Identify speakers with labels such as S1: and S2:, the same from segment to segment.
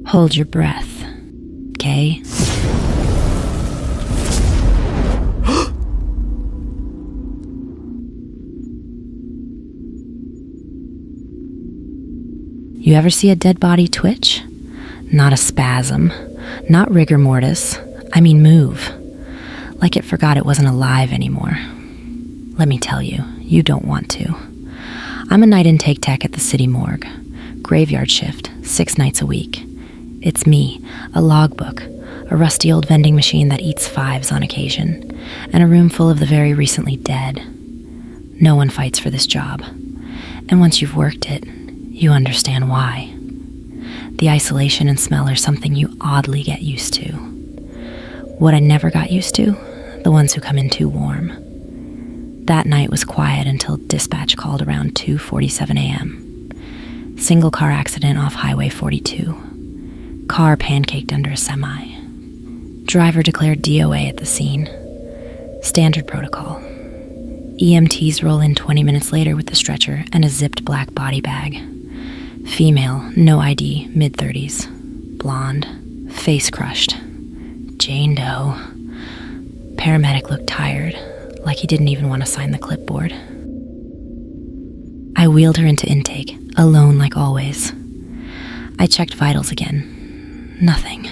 S1: Hold your breath, okay? You ever see a dead body twitch? Not a spasm, not rigor mortis, I mean move. Like it forgot it wasn't alive anymore. Let me tell you, you don't want to. I'm a night intake tech at the city morgue. Graveyard shift, 6 nights a week. It's me, a logbook, a rusty old vending machine that eats 5s on occasion, and a room full of the very recently dead. No one fights for this job. And once you've worked it, you understand why. The isolation and smell are something you oddly get used to. What I never got used to, the ones who come in too warm. That night was quiet until dispatch called around 2:47 a.m. Single car accident off Highway 42. Car pancaked under a semi. Driver declared DOA at the scene. Standard protocol. EMTs roll in 20 minutes later with the stretcher and a zipped black body bag. Female, no ID, mid-30s. Blonde, face crushed. Jane Doe. Paramedic looked tired, like he didn't even want to sign the clipboard. I wheeled her into intake, alone like always. I checked vitals again. Nothing.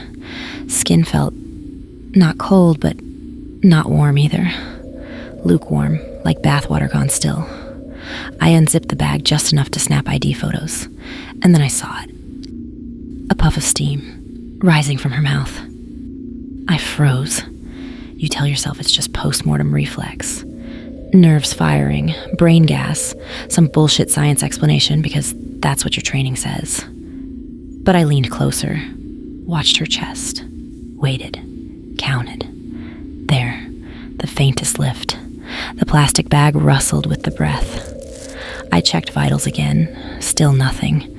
S1: Skin felt not cold, but not warm either. Lukewarm, like bathwater gone still. I unzipped the bag just enough to snap ID photos, and then I saw it. A puff of steam, rising from her mouth. I froze. You tell yourself it's just post-mortem reflex. Nerves firing, brain gas, some bullshit science explanation because that's what your training says. But I leaned closer, watched her chest, waited, counted. There, the faintest lift. The plastic bag rustled with the breath. I checked vitals again, still nothing.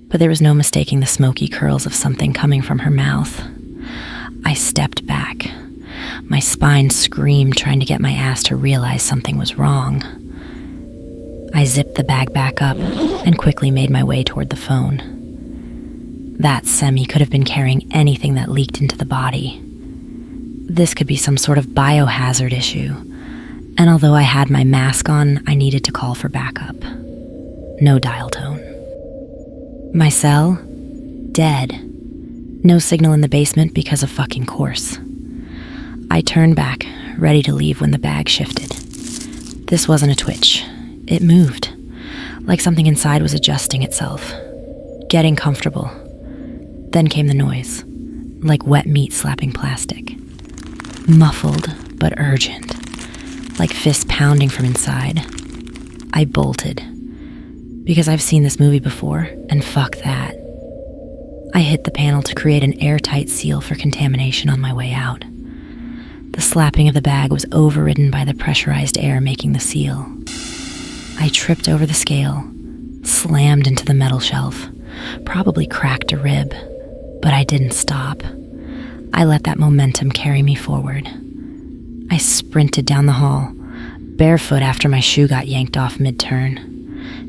S1: But there was no mistaking the smoky curls of something coming from her mouth. I stepped back. My spine screamed, trying to get my ass to realize something was wrong. I zipped the bag back up and quickly made my way toward the phone. That semi could have been carrying anything that leaked into the body. This could be some sort of biohazard issue. And although I had my mask on, I needed to call for backup. No dial tone. My cell? Dead. No signal in the basement because of fucking course. I turned back, ready to leave when the bag shifted. This wasn't a twitch. It moved. Like something inside was adjusting itself. Getting comfortable. Then came the noise. Like wet meat slapping plastic. Muffled, but urgent. Like fists pounding from inside. I bolted. Because I've seen this movie before, and fuck that. I hit the panel to create an airtight seal for contamination on my way out. The slapping of the bag was overridden by the pressurized air making the seal. I tripped over the scale, slammed into the metal shelf, probably cracked a rib, but I didn't stop. I let that momentum carry me forward. I sprinted down the hall, barefoot after my shoe got yanked off mid-turn.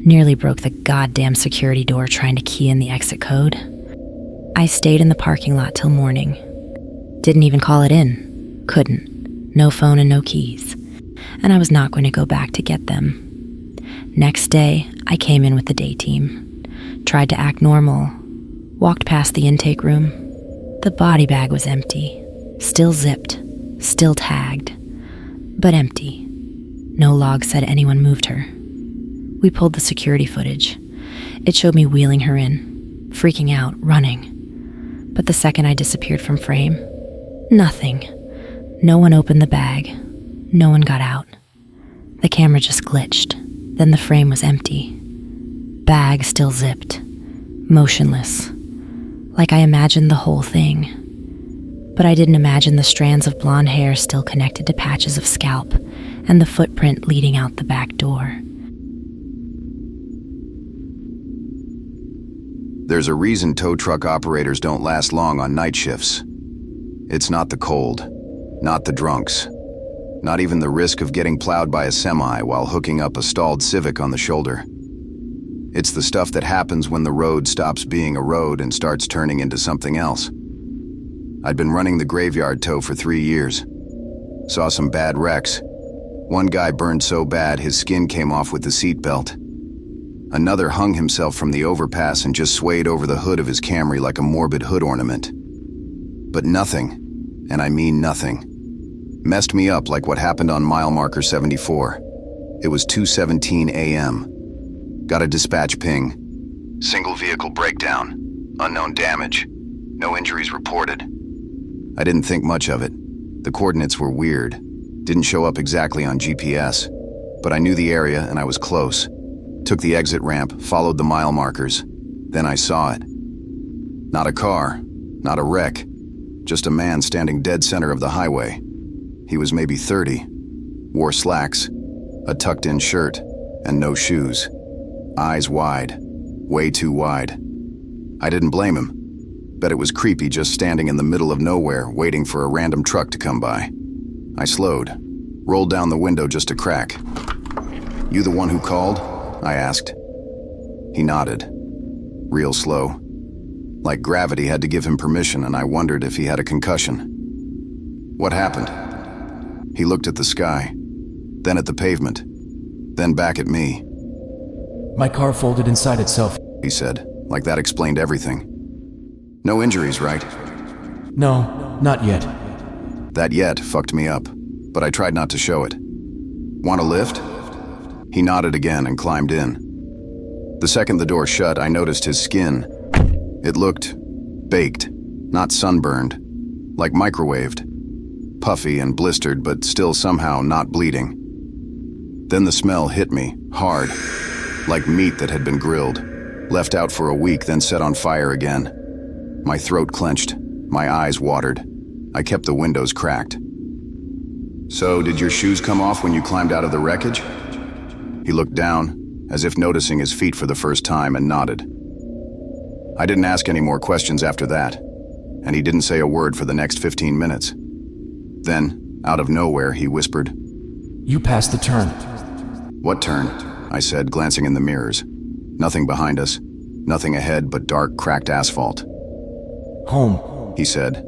S1: Nearly broke the goddamn security door trying to key in the exit code. I stayed in the parking lot till morning. Didn't even call it in. Couldn't. No phone and no keys. And I was not going to go back to get them. Next day, I came in with the day team. Tried to act normal. Walked past the intake room. The body bag was empty. Still zipped. Still tagged. But empty. No log said anyone moved her. We pulled the security footage. It showed me wheeling her in, freaking out, running. But the second I disappeared from frame, nothing. No one opened the bag. No one got out. The camera just glitched. Then the frame was empty. Bag still zipped. Motionless. Like I imagined the whole thing. But I didn't imagine the strands of blonde hair still connected to patches of scalp and the footprint leading out the back door.
S2: There's a reason tow truck operators don't last long on night shifts. It's not the cold, not the drunks, not even the risk of getting plowed by a semi while hooking up a stalled Civic on the shoulder. It's the stuff that happens when the road stops being a road and starts turning into something else. I'd been running the graveyard tow for 3 years. Saw some bad wrecks. One guy burned so bad his skin came off with the seatbelt. Another hung himself from the overpass and just swayed over the hood of his Camry like a morbid hood ornament. But nothing, and I mean nothing, messed me up like what happened on mile marker 74. It was 2:17 a.m. Got a dispatch ping. Single vehicle breakdown. Unknown damage. No injuries reported. I didn't think much of it. The coordinates were weird. Didn't show up exactly on GPS. But I knew the area and I was close. Took the exit ramp, followed the mile markers. Then I saw it. Not a car. Not a wreck. Just a man standing dead center of the highway. He was maybe 30. Wore slacks, a tucked-in shirt, and no shoes. Eyes wide. Way too wide. I didn't blame him. Bet it was creepy just standing in the middle of nowhere, waiting for a random truck to come by. I slowed. Rolled down the window just a crack. "You the one who called?" I asked. He nodded. Real slow. Like gravity had to give him permission, and I wondered if he had a concussion. "What happened?" He looked at the sky, then at the pavement, then back at me.
S3: "My car folded inside itself,"
S2: he said, like that explained everything. "No injuries, right?"
S3: "No, not yet."
S2: That yet fucked me up, but I tried not to show it. "Want a lift?" He nodded again and climbed in. The second the door shut, I noticed his skin. It looked baked, not sunburned, like microwaved. Puffy and blistered, but still somehow not bleeding. Then the smell hit me, hard, like meat that had been grilled, left out for a week, then set on fire again. My throat clenched, my eyes watered. I kept the windows cracked. "So, did your shoes come off when you climbed out of the wreckage?" He looked down, as if noticing his feet for the first time, and nodded. I didn't ask any more questions after that, and he didn't say a word for the next 15 minutes. Then, out of nowhere, he whispered,
S3: "You passed the turn."
S2: "What turn?" I said, glancing in the mirrors. Nothing behind us, nothing ahead but dark, cracked asphalt.
S3: "Home,"
S2: he said,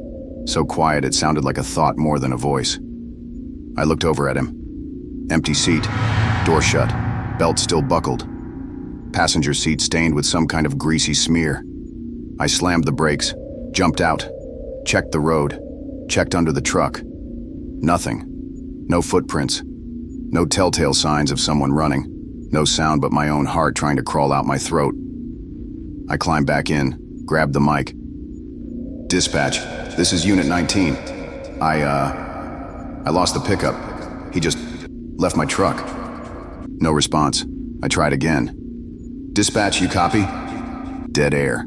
S2: so quiet it sounded like a thought more than a voice. I looked over at him. Empty seat, door shut, belt still buckled. Passenger seat stained with some kind of greasy smear. I slammed the brakes, jumped out, checked the road, checked under the truck. Nothing. No footprints. No telltale signs of someone running. No sound but my own heart trying to crawl out my throat. I climbed back in, grabbed the mic. "Dispatch, this is Unit 19. I lost the pickup. He just left my truck." No response. I tried again. "Dispatch, you copy?" Dead air.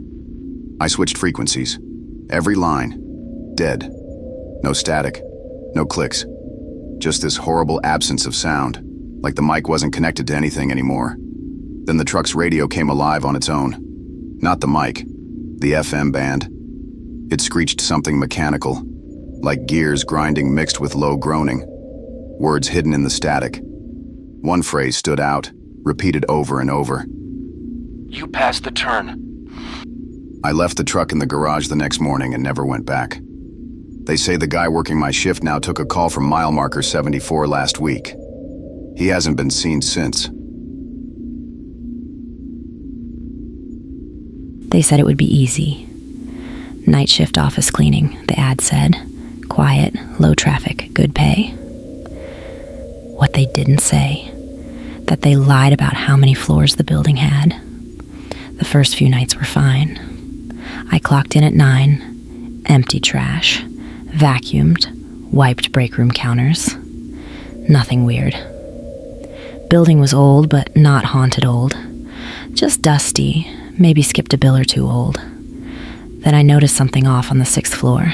S2: I switched frequencies. Every line. Dead. No static. No clicks. Just this horrible absence of sound, like the mic wasn't connected to anything anymore. Then the truck's radio came alive on its own. Not the mic. The FM band. It screeched something mechanical, like gears grinding mixed with low groaning. Words hidden in the static. One phrase stood out, repeated over and over.
S3: "You passed the turn."
S2: I left the truck in the garage the next morning and never went back. They say the guy working my shift now took a call from mile marker 74 last week. He hasn't been seen since.
S1: They said it would be easy. Night shift office cleaning, the ad said. Quiet, low traffic, good pay. What they didn't say, that they lied about how many floors the building had. The first few nights were fine. I clocked in at 9, empty trash, vacuumed, wiped break room counters. Nothing weird. Building was old, but not haunted old. Just dusty, maybe skipped a bill or two old. Then I noticed something off on the 6th floor.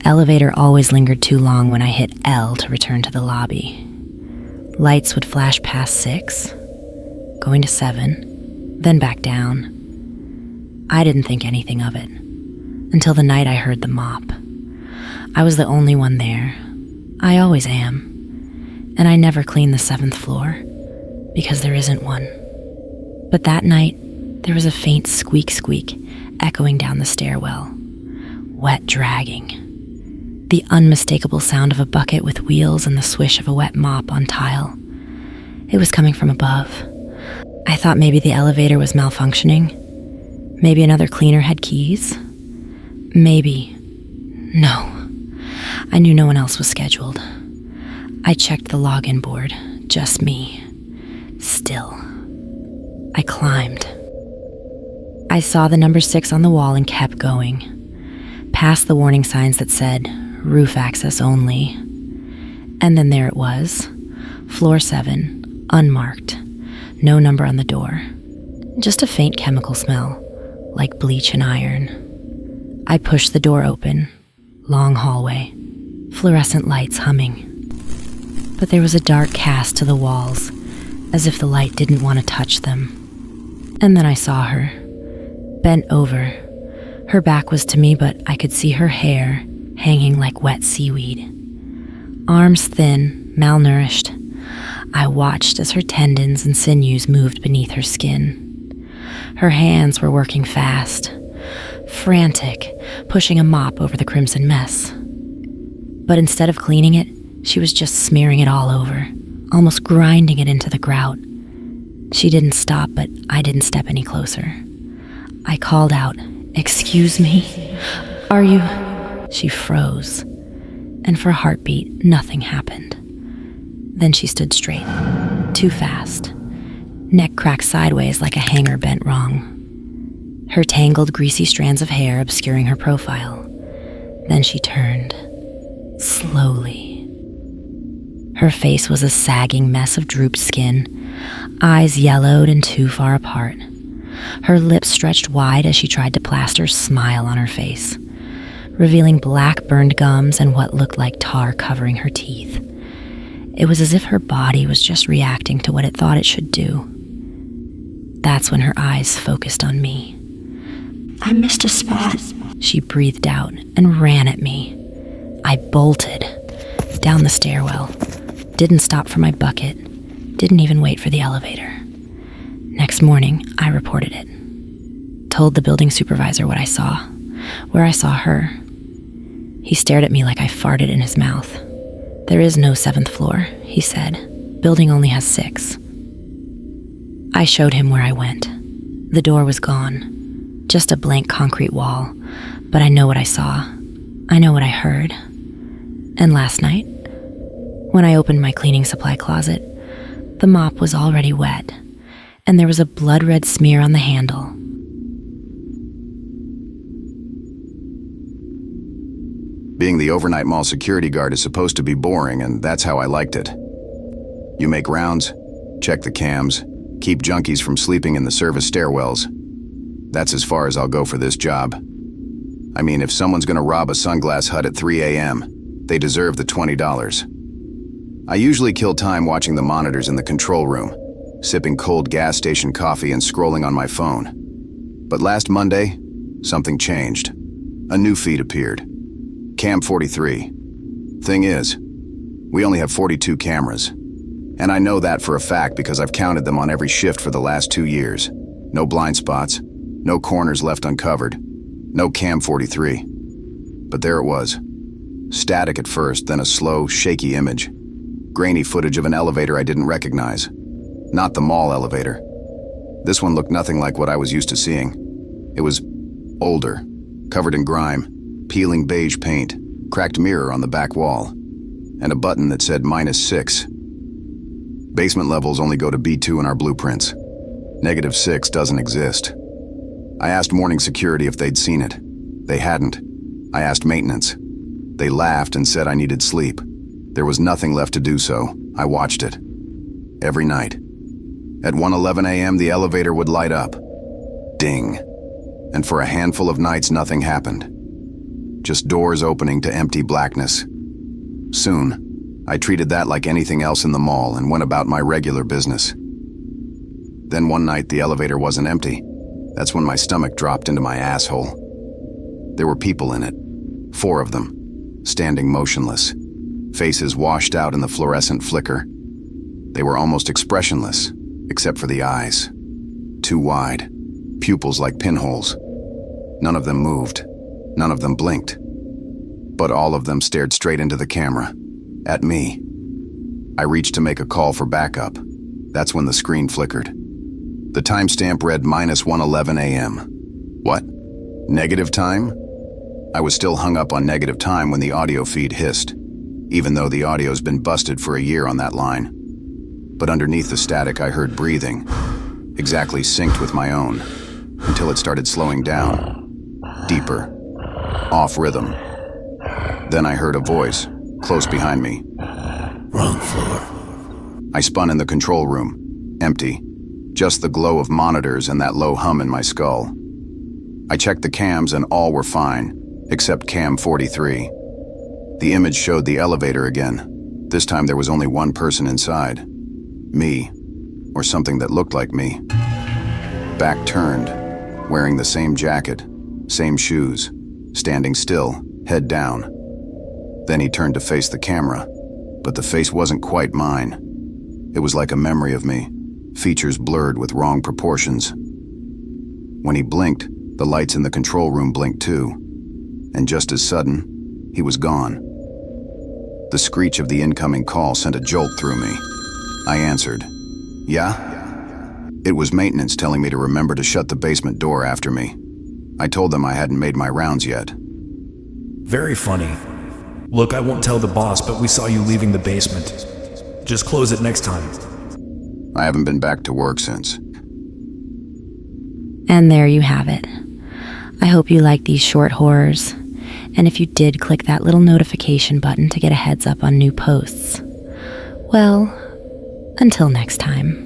S1: Elevator always lingered too long when I hit L to return to the lobby. Lights would flash past 6, going to 7, then back down. I didn't think anything of it, until the night I heard the mop. I was the only one there. I always am. And I never clean the 7th floor, because there isn't one. But that night, there was a faint squeak echoing down the stairwell. Wet dragging. The unmistakable sound of a bucket with wheels and the swish of a wet mop on tile. It was coming from above. I thought maybe the elevator was malfunctioning. Maybe another cleaner had keys. Maybe. No. I knew no one else was scheduled. I checked the login board. Just me. Still. I climbed. I saw the number 6 on the wall and kept going. Past the warning signs that said, roof access only. And then there it was. Floor 7, unmarked. No number on the door. Just a faint chemical smell, like bleach and iron. I pushed the door open. Long hallway. Fluorescent lights humming. But there was a dark cast to the walls, as if the light didn't want to touch them. And then I saw her. Bent over. Her back was to me, but I could see her hair hanging like wet seaweed. Arms thin, malnourished. I watched as her tendons and sinews moved beneath her skin. Her hands were working fast, frantic, pushing a mop over the crimson mess. But instead of cleaning it, she was just smearing it all over, almost grinding it into the grout. She didn't stop, but I didn't step any closer. I called out, "Excuse me? Are you?" She froze, and for a heartbeat, nothing happened. Then she stood straight, too fast. Neck cracked sideways like a hanger bent wrong. Her tangled, greasy strands of hair obscuring her profile. Then she turned, slowly. Her face was a sagging mess of drooped skin, eyes yellowed and too far apart. Her lips stretched wide as she tried to plaster a smile on her face, revealing black burned gums and what looked like tar covering her teeth. It was as if her body was just reacting to what it thought it should do. That's when her eyes focused on me.
S4: "I missed a spot,"
S1: she breathed out and ran at me. I bolted down the stairwell, didn't stop for my bucket, didn't even wait for the elevator. Next morning, I reported it. Told the building supervisor what I saw, where I saw her. He stared at me like I farted in his mouth. "There is no 7th floor," he said. "Building only has 6. I showed him where I went. The door was gone. Just a blank concrete wall. But I know what I saw. I know what I heard. And last night, when I opened my cleaning supply closet, the mop was already wet, and there was a blood-red smear on the handle.
S2: Being the overnight mall security guard is supposed to be boring, and that's how I liked it. You make rounds, check the cams, keep junkies from sleeping in the service stairwells. That's as far as I'll go for this job. I mean, if someone's gonna rob a sunglass hut at 3 a.m., they deserve the $20. I usually kill time watching the monitors in the control room, sipping cold gas station coffee and scrolling on my phone. But last Monday, something changed. A new feed appeared. Cam 43. Thing is, we only have 42 cameras. And I know that for a fact because I've counted them on every shift for the last 2 years. No blind spots, no corners left uncovered, no Cam 43. But there it was. Static at first, then a slow, shaky image. Grainy footage of an elevator I didn't recognize. Not the mall elevator. This one looked nothing like what I was used to seeing. It was older, covered in grime, peeling beige paint, cracked mirror on the back wall, and a button that said -6. Basement levels only go to B2 in our blueprints. -6 doesn't exist. I asked morning security if they'd seen it. They hadn't. I asked maintenance. They laughed and said I needed sleep. There was nothing left to do so. I watched it. Every night. At 1:11 a.m. the elevator would light up. Ding. And for a handful of nights nothing happened. Just doors opening to empty blackness. Soon, I treated that like anything else in the mall and went about my regular business. Then one night the elevator wasn't empty. That's when my stomach dropped into my asshole. There were people in it. 4 of them, standing motionless. Faces washed out in the fluorescent flicker. They were almost expressionless, except for the eyes. too wide, pupils like pinholes. None of them moved. None of them blinked. But all of them stared straight into the camera, at me. I reached to make a call for backup. That's when the screen flickered. The timestamp read -1:11 a.m. What? Negative time? I was still hung up on negative time when the audio feed hissed, even though the audio's been busted for a year on that line. But underneath the static I heard breathing, exactly synced with my own, until it started slowing down, deeper, off rhythm. Then I heard a voice, close behind me.
S5: Wrong floor.
S2: I spun in the control room, empty, just the glow of monitors and that low hum in my skull. I checked the cams and all were fine, except cam 43. The image showed the elevator again. This time there was only one person inside. Me, or something that looked like me. Back turned, wearing the same jacket, same shoes, standing still, head down. Then he turned to face the camera, but the face wasn't quite mine. It was like a memory of me, features blurred with wrong proportions. When he blinked, the lights in the control room blinked too, and just as sudden, he was gone. The screech of the incoming call sent a jolt through me. I answered. Yeah? It was maintenance telling me to remember to shut the basement door after me. I told them I hadn't made my rounds yet.
S6: Very funny. Look, I won't tell the boss, but we saw you leaving the basement. Just close it next time.
S2: I haven't been back to work since.
S1: And there you have it. I hope you like these short horrors. And if you did click that little notification button to get a heads up on new posts. Well, until next time.